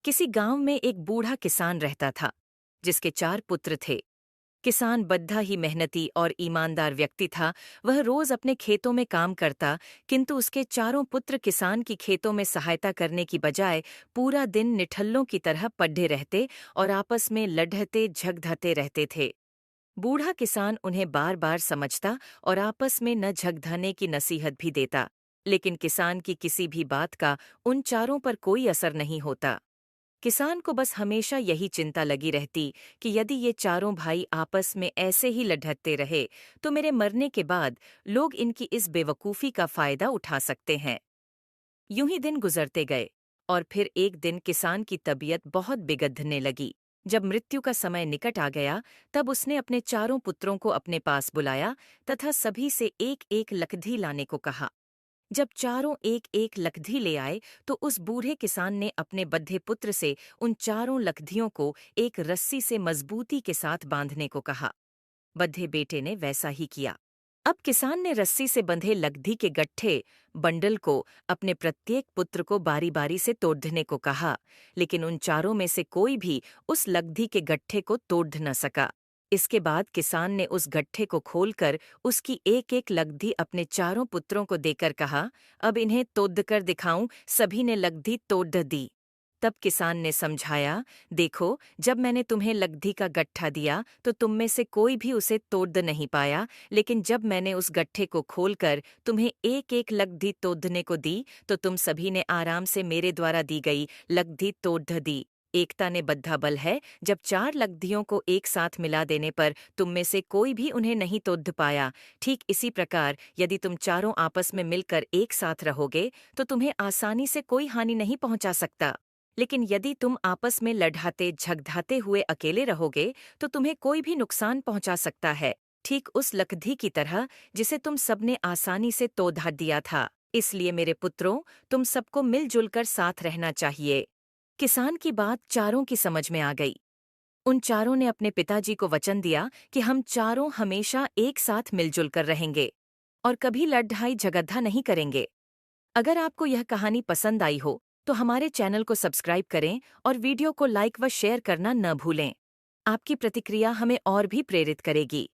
किसी गांव में एक बूढ़ा किसान रहता था जिसके 4 पुत्र थे। किसान बद्धा ही मेहनती और ईमानदार व्यक्ति था। वह रोज अपने खेतों में काम करता, किंतु उसके 4 पुत्र किसान की खेतों में सहायता करने की बजाय पूरा दिन निठल्लों की तरह पड्ढे रहते और आपस में लड़ते झगड़ते रहते थे। बूढ़ा किसान उन्हें बार बार समझता और आपस में न झगड़ने की नसीहत भी देता, लेकिन किसान की किसी भी बात का उन चारों पर कोई असर नहीं होता। किसान को बस हमेशा यही चिंता लगी रहती कि यदि ये चारों भाई आपस में ऐसे ही लड़ते रहे तो मेरे मरने के बाद लोग इनकी इस बेवकूफ़ी का फायदा उठा सकते हैं। यूं ही दिन गुजरते गए और फिर एक दिन किसान की तबीयत बहुत बिगड़ने लगी। जब मृत्यु का समय निकट आ गया, तब उसने अपने 4 पुत्रों को अपने पास बुलाया तथा सभी से एक एक लकड़ी लाने को कहा। जब चारों एक एक लकड़ी ले आए तो उस बूढ़े किसान ने अपने बद्ध पुत्र से उन चारों लकड़ियों को एक रस्सी से मजबूती के साथ बांधने को कहा। बद्ध बेटे ने वैसा ही किया। अब किसान ने रस्सी से बंधे लकड़ी के गट्ठे बंडल को अपने प्रत्येक पुत्र को बारी बारी से तोड़ने को कहा, लेकिन उन चारों में से कोई भी उस लकड़ी के गट्ठे को तोड़ न सका। इसके बाद किसान ने उस गट्ठे को खोलकर उसकी एक एक लकड़ी अपने 4 पुत्रों को देकर कहा, अब इन्हें तोड़ कर दिखाऊं। सभी ने लकड़ी तोड़ दी। तब किसान ने समझाया, देखो, जब मैंने तुम्हें लकड़ी का गट्ठा दिया तो तुम में से कोई भी उसे तोड़ नहीं पाया, लेकिन जब मैंने उस गट्ठे को खोलकर तुम्हें एक एक लकड़ी तोड़ने को दी तो तुम सभी ने आराम से मेरे द्वारा दी गई लकड़ी तोड़ दी। एकता ने बद्धा बल है। जब 4 लकड़ियों को एक साथ मिला देने पर तुम में से कोई भी उन्हें नहीं तोड़ पाया, ठीक इसी प्रकार यदि तुम चारों आपस में मिलकर एक साथ रहोगे तो तुम्हें आसानी से कोई हानि नहीं पहुंचा सकता, लेकिन यदि तुम आपस में लड़ाते झगड़ाते हुए अकेले रहोगे तो तुम्हें कोई भी नुकसान पहुंचा सकता है, ठीक उस लकड़ी की तरह जिसे तुम सबने आसानी से तोड़ दिया था। इसलिए मेरे पुत्रों, तुम सबको मिलजुल कर साथ रहना चाहिए। किसान की बात चारों की समझ में आ गई। उन चारों ने अपने पिताजी को वचन दिया कि हम चारों हमेशा एक साथ मिलजुल कर रहेंगे और कभी लड़ाई झगड़ा नहीं करेंगे। अगर आपको यह कहानी पसंद आई हो तो हमारे चैनल को सब्सक्राइब करें और वीडियो को लाइक व शेयर करना न भूलें। आपकी प्रतिक्रिया हमें और भी प्रेरित करेगी।